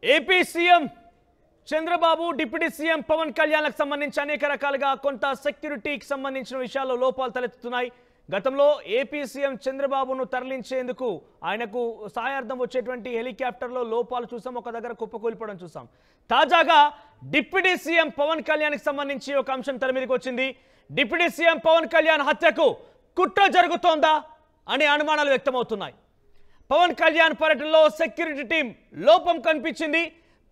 AP CM Chandrababu deputy CM Pawan కళ్యాణ్లకు సంబంధించి అనేక రకాలుగా కొంత సెక్యూరిటీకి సంబంధించిన విషయాల్లో లోపాలు తలెత్తుతున్నాయి. గతంలో ఏపీ సీఎం చంద్రబాబును తరలించేందుకు ఆయనకు సహాయార్థం వచ్చేటువంటి హెలికాప్టర్లో లోపాలు చూసాం, ఒక దగ్గర కుప్పకూలిపోవడం చూసాం. తాజాగా డిప్యూటీ సీఎం పవన్ కళ్యాణ్కి సంబంధించి ఒక అంశం తెర మీదకి వచ్చింది. డిప్యూటీ సీఎం పవన్ కళ్యాణ్ హత్యకు కుట్ర జరుగుతోందా అనే అనుమానాలు వ్యక్తమవుతున్నాయి. పవన్ కళ్యాణ్ పర్యటనలో సెక్యూరిటీ టీం లోపం కనిపించింది.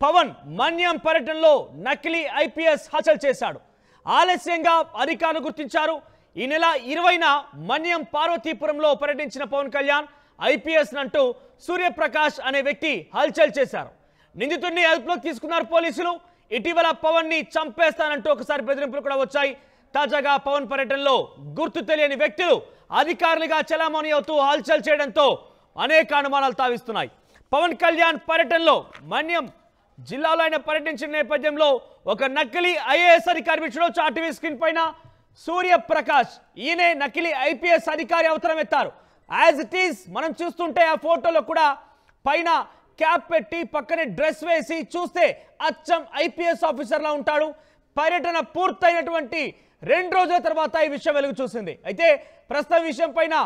పవన్ మన్యం పర్యటనలో నకిలీ ఐపీఎస్ హత్యలు చేశాడు. ఆలస్యంగా అధికారులు గుర్తించారు. ఈ నెల 20న మన్యం పార్వతీపురంలో పర్యటించిన పవన్ కళ్యాణ్ ఐపీఎస్ అంటూ సూర్యప్రకాష్ అనే వ్యక్తి హల్చల్ చేశారు. నిందితుడిని అదుపులోకి తీసుకున్నారు పోలీసులు. ఇటీవల పవన్ ని చంపేస్తానంటూ ఒకసారి బెదిరింపులు కూడా వచ్చాయి. తాజాగా పవన్ పర్యటనలో గుర్తు తెలియని వ్యక్తులు అధికారులుగా చలామణి అవుతూ హల్చల్ చేయడంతో అనేక అనుమానాలు తావిస్తున్నాయి. పవన్ కళ్యాణ్ పర్యటనలో మన్యం జిల్లాలో ఆయన పర్యటించిన నేపథ్యంలో ఒక నకిలీ ఐఏఎస్ అధికారి చూడొచ్చు ఆర్టీవీ స్క్రీన్ పైన. సూర్యప్రకాష్ ఈయనే నకిలీ ఐపీఎస్ అధికారి అవసరం ఎత్తారు. యాజ్ ఇట్ ఈస్ మనం చూస్తుంటే ఆ ఫోటోలో కూడా పైన క్యాప్ పెట్టి పక్కనే డ్రెస్ వేసి చూస్తే అచ్చం ఐపీఎస్ ఆఫీసర్లా ఉంటాడు. పర్యటన పూర్తయినటువంటి 2 రోజుల తర్వాత ఈ విషయం వెలుగు చూసింది. అయితే ప్రస్తుతం విషయం పైన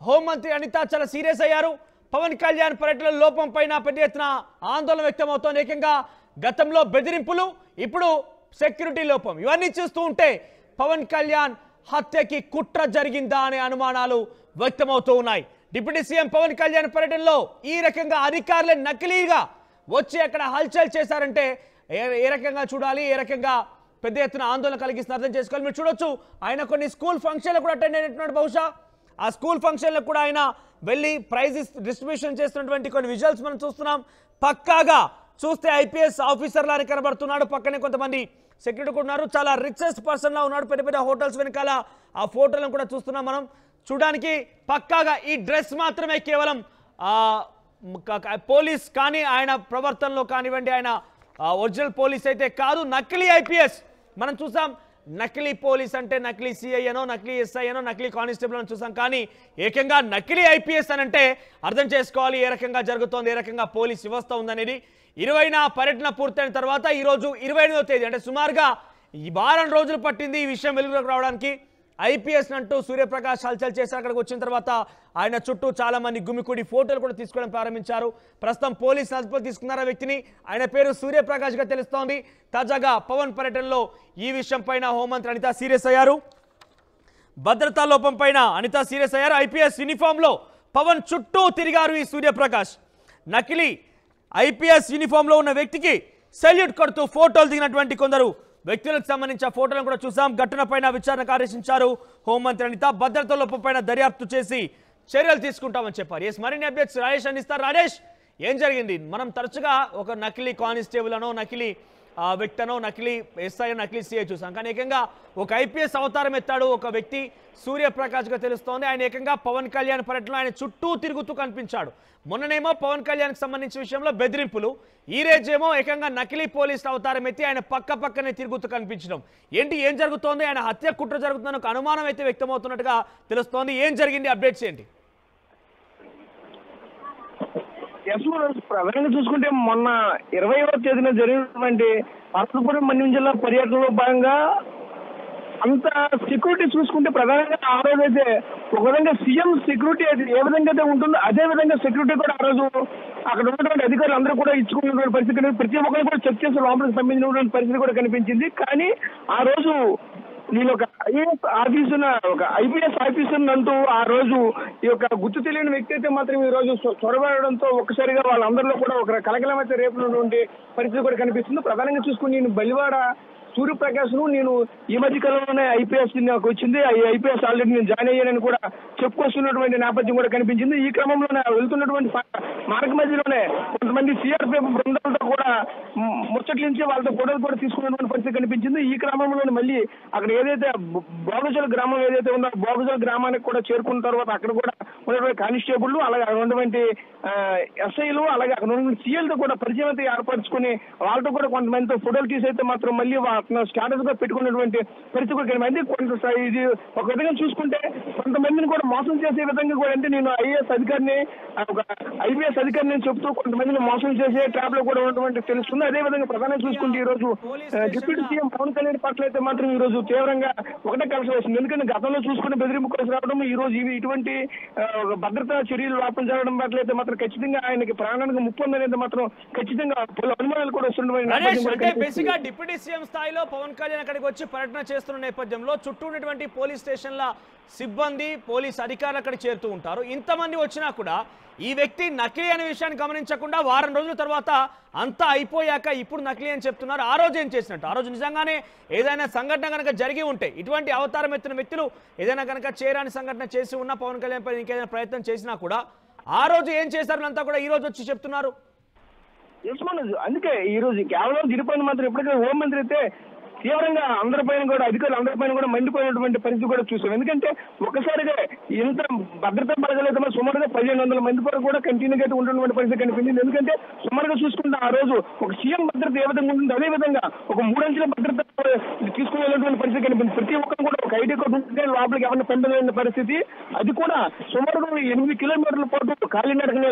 హోంమంత్రి అనిత చాలా సీరియస్ అయ్యారు. పవన్ కళ్యాణ్ పర్యటన లోపం పైన పెద్ద ఎత్తున ఆందోళన వ్యక్తమవుతోంది. ఏకంగా గతంలో బెదిరింపులు, ఇప్పుడు సెక్యూరిటీ లోపం, ఇవన్నీ చూస్తూ ఉంటే పవన్ కళ్యాణ్ హత్యకి కుట్ర జరిగిందా అనే అనుమానాలు వ్యక్తమవుతూ ఉన్నాయి. డిప్యూటీ సీఎం పవన్ కళ్యాణ్ పర్యటనలో ఈ రకంగా అధికారులే నకిలీగా వచ్చి అక్కడ హల్చల్ చేశారంటే ఏ రకంగా చూడాలి, ఏ రకంగా పెద్ద ఎత్తున ఆందోళన కలిగిస్తున్న అర్థం చేసుకోవాలి. మీరు చూడొచ్చు ఆయన కొన్ని స్కూల్ ఫంక్షన్లకు కూడా అటెండ్ అయినట్టున్నాడు. బహుశా ఆ స్కూల్ ఫంక్షన్లకు కూడా ఆయన వెళ్ళి ప్రైజ్ డిస్ట్రిబ్యూషన్ చేస్తున్నటువంటి కొన్ని విజువల్స్ మనం చూస్తున్నాం. పక్కాగా చూస్తే ఐపీఎస్ ఆఫీసర్ లాగా కనబడుతున్నాడు. పక్కనే కొంతమంది సెక్యూరిటీ కూడా ఉన్నారు. చాలా రిచెస్ట్ పర్సన్ లా ఉన్నాడు. పెద్ద పెద్ద హోటల్స్ వెనకాల ఆ ఫోటోలను కూడా చూస్తున్నాం మనం. చూడడానికి పక్కాగా ఈ డ్రెస్ మాత్రమే కేవలం పోలీస్ కానీ ఆయన ప్రవర్తనలో కానివ్వండి, ఆయన ఒరిజినల్ పోలీస్ అయితే కాదు, నకిలీ ఐపీఎస్. మనం చూసాం నకిలీ పోలీస్ అంటే నకిలీ సిఐ అనో, నకిలీ ఎస్ఐ అనో, నకిలీ కానిస్టేబుల్ అని చూసాం. కానీ ఏకంగా నకిలీ ఐపీఎస్ అని అంటే అర్థం చేసుకోవాలి ఏ రకంగా జరుగుతోంది, ఏ రకంగా పోలీస్ వ్యవస్థ ఉందనేది. 20న పర్యటన పూర్తయిన తర్వాత ఈరోజు 28వ తేదీ అంటే సుమారుగా ఈ వారం రోజులు పట్టింది ఈ విషయం వెలుగులోకి రావడానికి. ఐపీఎస్ అంటూ సూర్యప్రకాష్ హల్చల్ చేసి అక్కడికి వచ్చిన తర్వాత ఆయన చుట్టూ చాలా మంది గుమికూడి ఫోటోలు కూడా తీసుకోవడం ప్రారంభించారు. ప్రస్తుతం పోలీసులు అదుపులోకి తీసుకున్నారు ఆ వ్యక్తిని. ఆయన పేరు సూర్యప్రకాష్ గా తెలుస్తోంది. తాజాగా పవన్ పర్యటనలో ఈ విషయం పైన హోంమంత్రి అనిత సీరియస్ అయ్యారు. భద్రతా లోపం పైన అనిత సీరియస్ అయ్యారు. ఐపీఎస్ యూనిఫామ్ లో పవన్ చుట్టూ తిరిగారు ఈ సూర్యప్రకాష్. నకిలీ ఐపీఎస్ యూనిఫామ్ లో ఉన్న వ్యక్తికి సెల్యూట్ కొడుతూ ఫోటోలు దిగినటువంటి కొందరు వ్యక్తులకు సంబంధించిన ఫోటోలను కూడా చూసాం. ఘటన పైన విచారణకు ఆదేశించారు హోంమంత్రి అనిత. భద్రతా లోపం పైన దర్యాప్తు చేసి చర్యలు తీసుకుంటామని చెప్పారు. మరిన్ని అప్డేట్స్ రాజేష్ అందిస్తారు. రాజేష్, ఏం జరిగింది? మనం తరచుగా ఒక నకిలీ కానిస్టేబుల్ అనో, నకిలీ వ్యక్తనో, నకిలీ ఎస్ఐ, నకిలీ సిఐ చూసాం. కానీ ఏకంగా ఒక ఐపీఎస్ అవతారం ఎత్తాడు ఒక వ్యక్తి సూర్యప్రకాష్ గా తెలుస్తోంది. ఆయన ఏకంగా పవన్ కళ్యాణ్ పర్యటనలో ఆయన చుట్టూ తిరుగుతూ కనిపించాడు. మొన్ననేమో పవన్ కళ్యాణ్ సంబంధించిన విషయంలో బెదిరింపులు, ఈ రోజేమో ఏకంగా నకిలీ పోలీస్ అవతారం ఎత్తి ఆయన పక్కనే తిరుగుతూ కనిపించడం. ఏం జరుగుతోంది? ఆయన హత్య కుట్ర జరుగుతుందని ఒక అనుమానం అయితే వ్యక్తమవుతున్నట్టుగా తెలుస్తోంది. ఏం జరిగింది? అప్డేట్స్ ఏంటి? ప్రధానంగా చూసుకుంటే మొన్న 20వ తేదీన జరిగినటువంటి పార్వతీపురం మన్యం జిల్లా పర్యటనలో భాగంగా అంత సెక్యూరిటీ చూసుకుంటే ప్రధానంగా ఆ రోజు అయితే ఒక విధంగా సీఎం సెక్యూరిటీ అయితే ఏ విధంగా అయితే ఉంటుందో అదే విధంగా సెక్యూరిటీ కూడా ఆ రోజు అక్కడ ఉన్నటువంటి అధికారులు అందరూ కూడా ఇచ్చుకున్నటువంటి పరిస్థితి, ప్రతి ఒక్కరు కూడా చెక్ చేసి లోపలికి పంపించినటువంటి పరిస్థితి కూడా కనిపించింది. కానీ ఆ రోజు నేను ఒక ఐఏఎస్ ఆఫీసర్, ఒక ఐపీఎస్ ఆఫీసర్ అంటూ ఆ రోజు ఈ యొక్క గుర్తు తెలియని వ్యక్తి అయితే మాత్రం ఈ రోజు చొరబడడంతో ఒక్కసారిగా వాళ్ళందరిలో కూడా ఒక కలకలం అయితే రేపునటువంటి పరిస్థితి కూడా కనిపిస్తుంది. ప్రధానంగా చూసుకుని నేను బలివాడ సూర్యప్రకాష్ ను నేను ఈ మధ్య కాలంలోనే ఐపీఎస్ నాకు వచ్చింది, ఐపీఎస్ ఆల్రెడీ నేను జాయిన్ అయ్యానని కూడా చెప్పుకొస్తున్నటువంటి నేపథ్యం కూడా కనిపించింది. ఈ క్రమంలోనే వెళ్తున్నటువంటి మార్గ మధ్యలోనే కొంతమంది సిఆర్పిఎఫ్ బృందాలతో కూడా ముచ్చట్లించి వాళ్ళతో ఫోటోలు కూడా తీసుకున్నటువంటి పరిస్థితి కనిపించింది. ఈ క్రమంలోనే మళ్ళీ అక్కడ ఏదైతే బోగజల గ్రామం ఏదైతే ఉందో బోగజల గ్రామానికి కూడా చేరుకున్న తర్వాత అక్కడ కూడా ఉన్నటువంటి కానిస్టేబుల్, అలాగే అక్కడ ఉన్నటువంటి ఎస్ఐలు, అలాగే అక్కడ ఉన్నటువంటి సీఎల్తో కూడా పరిచయం అయితే ఏర్పరచుకుని వాళ్ళతో కూడా కొంతమందితో ఫోటోలు తీసైతే మాత్రం మళ్ళీ అతను స్టాటస్ గా పెట్టుకున్నటువంటి పరిస్థితి కూడా కనిపించింది. కొంత ఇది ఒక విధంగా చూసుకుంటే కొంతమందిని కూడా మోసం చేసే విధంగా కూడా, అంటే నేను ఐఏఎస్ అధికారిని ఒక ఐపీఎస్ అధికారిని చెప్తూ కొంతమందిని మోసం చేసే ట్రాప్ లో కూడా ఉన్నటువంటి తెలుస్తుంది. అదే విధంగా ప్రధానంగా చూసుకుంటే ఈ రోజు డిప్యూటీ సీఎం పవన్ కళ్యాణ్ పట్ల అయితే మాత్రం ఈ రోజు తీవ్రంగా ఒకటే కలిసి వస్తుంది. ఎందుకంటే గతంలో చూసుకుని బెదిరింపు కలిసి రావడం, ఈ రోజు ఇటువంటి భద్రతా చర్యలు లోపం జరగడం పట్ల అయితే మాత్రం ఖచ్చితంగా ఆయనకి ప్రాణానికి ముప్పు ఉందనేది మాత్రం ఖచ్చితంగా పలు అనుమానాలు కూడా వస్తున్నాయి. బేసిక్ గా డిప్యూటీ సీఎం స్థాయిలో పవన్ కళ్యాణ్ అక్కడికి వచ్చి పర్యటన చేస్తున్న నేపథ్యంలో చుట్టూ ఉన్నటువంటి పోలీస్ స్టేషన్ల సిబ్బంది పోలీస్ అధికారులు అక్కడ చేరుతూ ఉంటారు. ఇంతమంది వచ్చినా కూడా ఈ వ్యక్తి నకిలీ అనే విషయాన్ని గమనించకుండా వారం రోజుల తర్వాత అంతా అయిపోయాక ఇప్పుడు నకిలీ అని చెప్తున్నారు. ఆ రోజు ఏం చేసినట్టు? ఆ రోజు నిజంగానే ఏదైనా సంఘటన కనుక జరిగి ఉంటే, ఇటువంటి అవతారం ఎత్తిన వ్యక్తులు ఏదైనా కనుక చేయరాని సంఘటన చేసి ఉన్నా, పవన్ కళ్యాణ్ పై ఇంకేదైనా ప్రయత్నం చేసినా కూడా ఆ రోజు ఏం చేశారు అంతా కూడా ఈ రోజు వచ్చి చెప్తున్నారు. అందుకే ఈ రోజు కేవలం తిరుపతి మాత్రం ఇప్పటికే హోంమంత్రి అయితే తీవ్రంగా అందరిపైన కూడా అధికారులు అందరిపైన కూడా మండిపోయినటువంటి పరిస్థితి కూడా చూసాం. ఎందుకంటే ఒక్కసారిగా ఇంత భద్రతా బలగలేదు సుమారుగా 1500 మంది వరకు కూడా కంటిన్యూగా ఉన్నటువంటి పరిస్థితి కనిపించింది. ఎందుకంటే సుమారుగా చూసుకుంటే ఆ రోజు ఒక సీఎం భద్రత ఏ విధంగా ఉంటుంది, అదే విధంగా ఒక 3 అంచెల భద్రత తీసుకుని వెళ్ళినటువంటి పరిస్థితి కనిపించింది. ప్రతి ఒక్కరు కూడా ఒక ఐడి కార్డు ఉంటే లోపలికి ఎవరిని పంపలేని పరిస్థితి, అది కూడా సుమారుగా 8 కిలోమీటర్ల పాటు కాలినడకన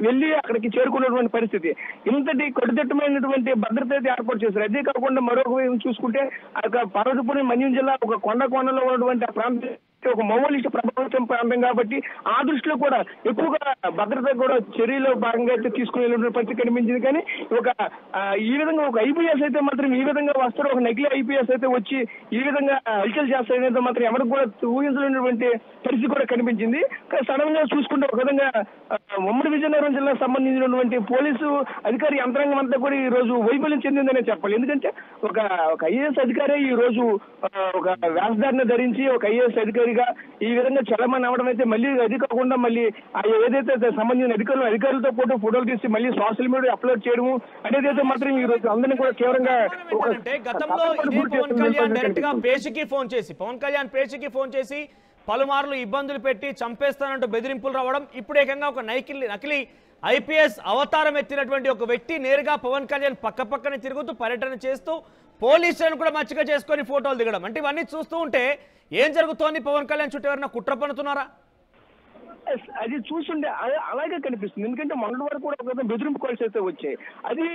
వెళ్ళి అక్కడికి చేరుకున్నటువంటి పరిస్థితి. ఇంతటి కట్టుదిట్టమైనటువంటి భద్రత అయితే ఏర్పాటు చేశారు. అదే కాకుండా మరో చూసుకుంటే పార్వతీపురం మన్యం జిల్లా ఒక కొండలో ఉన్నటువంటి ఆ ప్రాంతం ఒక మౌలిక ప్రభావితం ప్రాంతం కాబట్టి ఆ దృష్టిలో కూడా ఎక్కువగా భద్రత కూడా చర్యలో భాగంగా అయితే తీసుకుని వెళ్ళిన పరిస్థితి కనిపించింది. కానీ ఈ విధంగా ఒక ఐపీఎస్ అయితే మాత్రం ఈ విధంగా వస్తారు, ఒక నకిలీ ఐపీఎస్ అయితే వచ్చి ఈ విధంగా హల్చల్ చేస్తారనేది మాత్రం ఎవరికి కూడా ఊహించలేనటువంటి పరిస్థితి కూడా కనిపించింది. సడన్ గా చూసుకుంటే ఒక విధంగా ఉమ్మడి విజయనగరం జిల్లాకు సంబంధించినటువంటి పోలీసు అధికారి యంత్రాంగం అంతా కూడా ఈ రోజు వైఫల్యం చెందిందనే చెప్పాలి. ఎందుకంటే ఒక ఐఏఎస్ అధికారి ఈ రోజు ఒక వేషధారణ ధరించి ఒక ఐఏఎస్ అధికారిగా ఈ విధంగా చలమని అవడం అయితే మళ్ళీ అది కాకుండా మళ్ళీ ఏదైతే సంబంధించిన అధికారులతో పాటు ఫోటోలు తీసి మళ్ళీ సోషల్ మీడియా అప్లోడ్ చేయడము అనేది అయితే మాత్రం ఈ రోజు అందరినీ కూడా తీవ్రంగా గతంలో పవన్ కళ్యాణ్ డైరెక్ట్ గా పవన్ కళ్యాణ్ పేషికి ఫోన్ చేసి పలుమార్లు ఇబ్బందులు పెట్టి చంపేస్తానంటూ బెదిరింపులు రావడం, ఇప్పుడు ఏకంగా ఒక నకిలీ ఐపీఎస్ అవతారం ఎత్తినటువంటి ఒక వ్యక్తి నేరుగా పవన్ కళ్యాణ్ పక్కనే తిరుగుతూ పర్యటన చేస్తూ పోలీసులను కూడా మచ్చిక చేసుకొని ఫోటోలు దిగడం, అంటే ఇవన్నీ చూస్తూ ఉంటే ఏం జరుగుతోంది? పవన్ కళ్యాణ్ చుట్టూ ఎవరైనా కుట్ర పన్నుతున్నారా? అది చూస్తుంటే అలాగే కనిపిస్తుంది. ఎందుకంటే మొన్నటి వరకు కూడా ఒక బెదిరింపు కాల్స్ అయితే వచ్చాయి. అది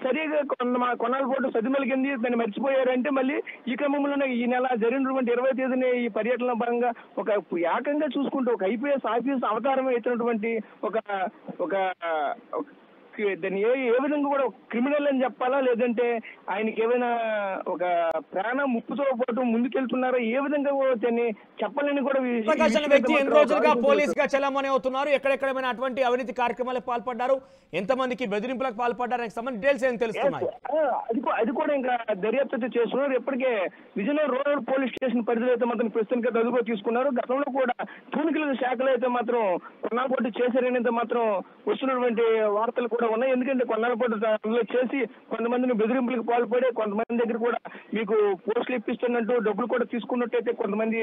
సరిగా కొన్నాళ్ళ పాటు సదిమలిగింది, దాన్ని మర్చిపోయారంటే మళ్ళీ ఈ క్రమంలోనే ఈ నెల జరిగినటువంటి 20వ తేదీన ఈ పర్యటనలో భాగంగా ఒక ఏకంగా చూసుకుంటూ ఒక ఐపీఎస్ ఆఫీస్ అవతారం ఎత్తినటువంటి ఒక దాన్ని ఏ విధంగా కూడా క్రిమినల్ అని చెప్పాలా, లేదంటే ఆయనకి ఏమైనా ఒక ప్రాణ ముప్పుతో పాటు ముందుకెళ్తున్నారో ఏ విధంగా దాన్ని చెప్పాలని కూడా వ్యక్తి ఎన్ని రోజులుగా పోలీస్ గా చలామణి అవుతున్నారు, ఎక్కడెక్కడైనా అటువంటి అవినీతి కార్యక్రమాలకు పాల్పడ్డారు, ఎంతమందికి బెదిరింపులకు పాల్పడ్డారు సంబంధించి డీటెయిల్స్ ఏం తెలుస్తున్నాయి? అది కూడా ఇంకా దర్యాప్తు చేస్తున్నారు. ఇప్పటికే విజయనగరం రూరల్ పోలీస్ స్టేషన్ పరిధిలో అయితే మాత్రం ప్రస్తుతానికి అదుపులో తీసుకున్నారు. గతంలో కూడా తూనికల శాఖలో అయితే మాత్రం కొన్నాళ్ళ పాటు చేశారనేది మాత్రం వస్తున్నటువంటి వార్తలు కూడా ఉన్నాయి. ఎందుకంటే కొన్నాళ్ళ పాటు అందులో చేసి కొంతమందిని బెదిరింపులకు పాల్పడే, కొంతమంది దగ్గర కూడా మీకు పోస్టులు ఇప్పిస్తున్నట్టు డబ్బులు కూడా తీసుకున్నట్టయితే కొంతమంది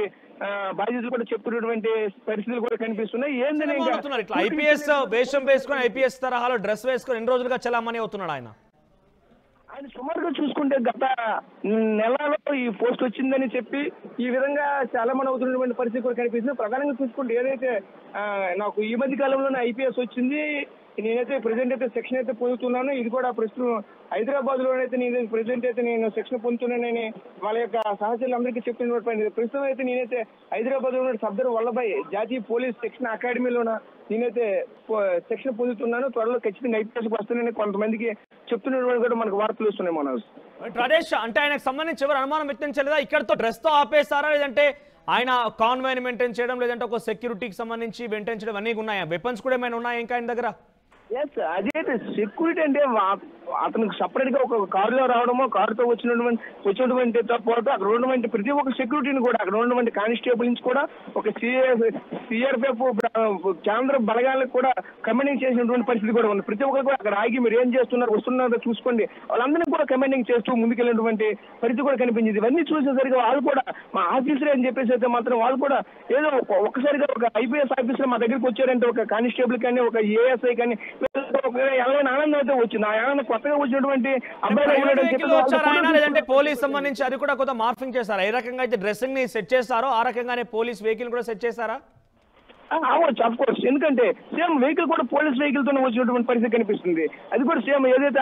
బాధ్యతలు కూడా చెప్తున్నటువంటి పరిస్థితులు కూడా కనిపిస్తున్నాయి. ఏంటనే ఇట్లా ఐపీఎస్ వేషం వేసుకొని ఐపీఎస్ తరహాలో డ్రెస్ వేసుకొని ఎన్ని రోజులుగా చలామణి అవుతున్నాడు ఆయన సుమారుగా చూసుకుంటే గత నెలలో ఈ పోస్ట్ వచ్చిందని చెప్పి ఈ విధంగా చాలా మంది అవుతున్నటువంటి పరిస్థితి కూడా కనిపిస్తుంది. ప్రధానంగా చూసుకుంటే ఏదైతే నాకు ఈ మధ్య కాలంలోనే ఐపీఎస్ వచ్చింది, నేనైతే ప్రెసెంట్ అయితే సెక్షన్ అయితే పొందుతున్నాను, ఇది కూడా ప్రస్తుతం హైదరాబాద్ లోనైతే నేను ప్రెసెంట్ అయితే నేను సెక్షన్ పొందుతున్నానని వాళ్ళ యొక్క సహచరులందరికీ చెప్తున్నటువంటి ప్రస్తుతం అయితే నేనైతే హైదరాబాద్ లో సర్దార్ వల్లభాయ్ జాతీయ పోలీస్ శిక్షణ అకాడమీలోన నేనైతే శిక్షణ పొందుతున్నాను. త్వరలో ఖచ్చితంగా ఐపీఎస్ వస్తున్నానని కొంతమందికి చెప్తున్నటువంటి కూడా మనకు వార్తలు వస్తున్నాయి. మనోజ్ ప్రదేశ్ అంటే ఆయనకు సంబంధించి ఎవరు అనుమానం వ్యక్తించలేదా? ఇక్కడతో డ్రెస్ తో ఆపేస్తారా, లేదంటే ఆయన కాన్వాయ్ని మెయింటైన్ చేయడం, లేదంటే ఒక సెక్యూరిటీకి సంబంధించి మెయింటైన్ చేయడం అన్నీ ఉన్నాయా? వెపన్స్ కూడా ఏమైనా ఉన్నాయా ఇంకా ఆయన దగ్గర? అదైతే సెక్యూరిటీ అంటే అతనికి సపరేట్ గా ఒక కారులో రావడమో, కారుతో వచ్చినటువంటి పాటు అక్కడ ఉన్నటువంటి ప్రతి ఒక్క సెక్యూరిటీని కూడా అక్కడ ఉన్నటువంటి కానిస్టేబుల్ నుంచి కూడా ఒక సిఆర్పిఎఫ్ కేంద్ర బలగాలకు కూడా కమాండింగ్ చేసినటువంటి పరిస్థితి కూడా ఉంది. ప్రతి ఒక్కరు కూడా అక్కడ ఆగి మీరు ఏం చేస్తున్నారు, వస్తున్నారో చూసుకోండి, వాళ్ళందరినీ కూడా కమాండింగ్ చేస్తూ ముందుకెళ్ళినటువంటి పరిస్థితి కూడా కనిపించింది. ఇవన్నీ చూసేసరికి వాళ్ళు కూడా మా ఆఫీసరే అని చెప్పేసి అయితే మాత్రం వాళ్ళు కూడా ఏదో ఒక్కసారిగా ఒక ఐపీఎస్ ఆఫీసర్ మా దగ్గరికి వచ్చారంటే ఒక కానిస్టేబుల్ కానీ ఒక ఏఎస్ఐ కానీ ఆనందం అయితే వచ్చింది. ఆ ఆనందం కొత్తగా వచ్చినటువంటి అబ్బాయి వచ్చారా ఆయన లేదంటే పోలీస్ సంబంధించి అది కూడా కొంత మార్ఫింగ్ చేశారా? ఏ రకంగా అయితే డ్రెస్సింగ్ ని సెట్ చేస్తారో ఆ రకంగానే పోలీస్ వెహికల్ కూడా సెట్ చేశారా? అవ్వచ్చు, అఫ్ కోర్స్. ఎందుకంటే సేమ్ వెహికల్ కూడా పోలీస్ వెహికల్ తోనే వచ్చినటువంటి పరిస్థితి కనిపిస్తుంది. అది కూడా సేమ్ ఏదైతే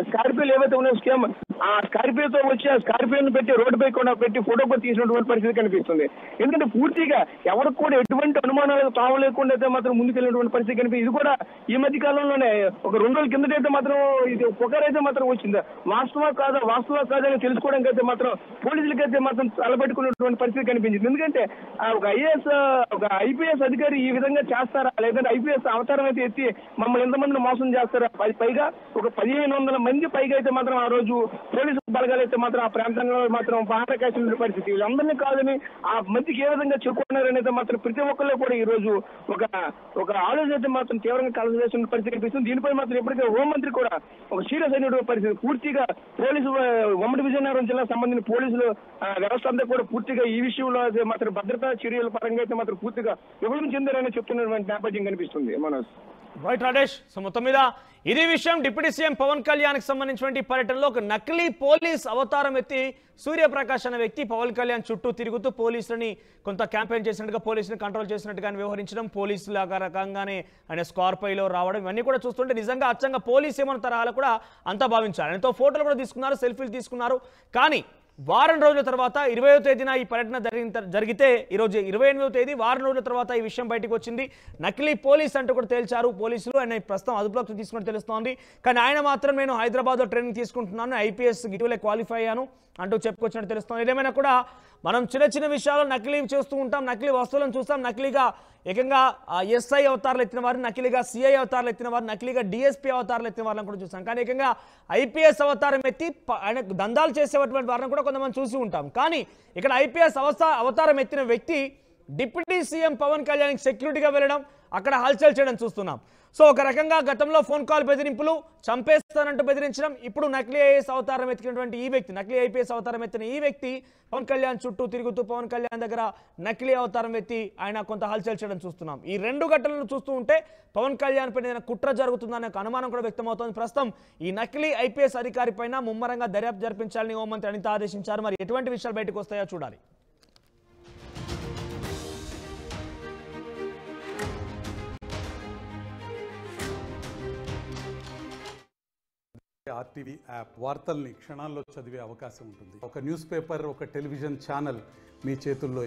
స్కార్పియోలు ఏవైతే ఉన్నాయో సేమ్ ఆ స్కార్పియోతో వచ్చి ఆ స్కార్పియోని పెట్టి రోడ్డుపై కూడా పెట్టి ఫోటో కూడా తీసినటువంటి పరిస్థితి కనిపిస్తుంది. ఎందుకంటే పూర్తిగా ఎవరికి కూడా ఎటువంటి అనుమానాలు తావు లేకుండా అయితే మాత్రం ముందుకెళ్ళినటువంటి పరిస్థితి కనిపిస్తుంది. ఇది కూడా ఈ మధ్య కాలంలోనే ఒక 2 రోజుల కిందటైతే మాత్రం ఇది పొగరైతే మాత్రం వచ్చింది. వాస్తవా కాదా అని తెలుసుకోవడానికి అయితే మాత్రం పోలీసులకైతే మాత్రం తలపెట్టుకున్నటువంటి పరిస్థితి కనిపించింది. ఎందుకంటే ఒక ఐపీఎస్ అధికారి ఈ విధంగా చేస్తారా, లేదంటే ఐపీఎస్ అవతారం అయితే ఎత్తి మమ్మల్ని ఎంతమందిని మోసం చేస్తారా? పైగా ఒక 1500 మంది పైగా అయితే మాత్రం ఆ రోజు పోలీసు బలగాలు అయితే మాత్రం ఆ ప్రాంతంలో మాత్రం బాగా కాసిన పరిస్థితి. వీళ్ళందరినీ కాదని ఆ మందికి ఏ విధంగా చెప్పుకున్నారనేది మాత్రం ప్రతి ఒక్కళ్ళు కూడా ఈ రోజు ఒక ఆలోచన అయితే మాత్రం తీవ్రంగా కలగజేసిన పరిస్థితి కనిపిస్తుంది. దీనిపై మాత్రం ఇప్పటికే హోంమంత్రి కూడా ఒక సీరియస్ అయినటువంటి పరిస్థితి. పూర్తిగా పోలీసు ఉమ్మడి విజయనగరం జిల్లాకు సంబంధించిన పోలీసులు వ్యవస్థ అంతా కూడా పూర్తిగా ఈ విషయంలో అయితే మాత్రం భద్రతా చర్యల పరంగా అయితే మాత్రం పూర్తిగా వివరణ చెందారని చెప్తున్నటువంటి నేపథ్యం కనిపిస్తుంది. మనోజ్, రైట్ రాజేష్. సో మొత్తం మీద ఇదే విషయం డిప్యూటీ సీఎం పవన్ కళ్యాణ్ కి సంబంధించిన పర్యటనలో ఒక నకిలీ పోలీస్ అవతారం ఎత్తి సూర్యప్రకాష్ అనే వ్యక్తి పవన్ కళ్యాణ్ చుట్టూ తిరుగుతూ పోలీసులని కొంత క్యాంపెయిన్ చేసినట్టుగా పోలీసుని కంట్రోల్ చేసినట్టుగా వ్యవహరించడం, పోలీసులు రకంగానే ఆయన స్కార్పియోలో రావడం, ఇవన్నీ కూడా చూస్తుంటే నిజంగా అచ్చంగా పోలీస్ ఏమన్న తరహాలు కూడా అంతా భావించారు. ఆయనతో ఫోటోలు కూడా తీసుకున్నారు, సెల్ఫీలు తీసుకున్నారు. కానీ వారం రోజుల తర్వాత 20వ తేదీన ఈ పర్యటన జరిగితే ఈరోజు 28వ తేదీ, వారం రోజుల తర్వాత ఈ విషయం బయటకు వచ్చింది. నకిలీ పోలీస్ అంటూ కూడా తేల్చారు పోలీసులు. ఆయన ప్రస్తుతం అదుపులోకి తీసుకుని తెలుస్తోంది. కానీ ఆయన మాత్రం నేను హైదరాబాద్లో ట్రైనింగ్ తీసుకుంటున్నాను, ఐపీఎస్ ఇటీవలే క్వాలిఫై అయ్యాను అంటూ చెప్పుకొచ్చినట్టు తెలుస్తోంది. ఏదేమైనా కూడా మనం చిన్న విషయాలు నకిలీ చేస్తూ ఉంటాం, నకిలీ వస్తువులను చూస్తాం. నకిలీగా ఏకంగా ఎస్ఐ అవతారాలు ఎత్తిన వారు, నకిలీగా సిఐ అవతారాలు ఎత్తిన వారు, నకిలీగా డిఎస్పీ అవతారాలు ఎత్తిన వారిని కూడా చూస్తాం. కానీ ఏకంగా ఐపీఎస్ అవతారం ఎత్తి ఆయన దందాలు చేసేటువంటి వారిని కూడా కొంతమంది చూసి ఉంటాం. కానీ ఇక్కడ ఐపీఎస్ అవతారం ఎత్తిన వ్యక్తి డిప్యూటీ సీఎం పవన్ కళ్యాణ్ సెక్యూరిటీగా వెళ్ళడం, అక్కడ హల్చల్ చేయడం చూస్తున్నాం. సో ఒక రకంగా గతంలో ఫోన్ కాల్ బెదిరింపులు, చంపేస్తానంటూ బెదిరించడం, ఇప్పుడు నకిలీ ఐఏఎస్ అవతారం ఎత్తినటువంటి ఈ వ్యక్తి, నకిలీ ఐపీఎస్ అవతారం ఎత్తిన ఈ వ్యక్తి పవన్ కళ్యాణ్ చుట్టూ తిరుగుతూ పవన్ కళ్యాణ్ దగ్గర నకిలీ అవతారం ఎత్తి ఆయన కొంత హల్చల్ చేయడం చూస్తున్నాం. ఈ 2 ఘటనలను చూస్తూ ఉంటే పవన్ కళ్యాణ్ పైన ఏదైనా కుట్ర జరుగుతుందనే అనుమానం కూడా వ్యక్తమవుతోంది. ప్రస్తుతం ఈ నకిలీ ఐపీఎస్ అధికారి పైన ముమ్మరంగా దర్యాప్తు జరిపించాలని హోంమంత్రి అనిత ఆదేశించారు. మరి ఎటువంటి విషయాలు బయటకు వస్తాయో చూడాలి. ఆర్టీవీ యాప్ వార్తల్ని క్షణాల్లో చదివే అవకాశం ఉంటుంది. ఒక న్యూస్ పేపర్, ఒక టెలివిజన్ ఛానల్ మీ చేతుల్లో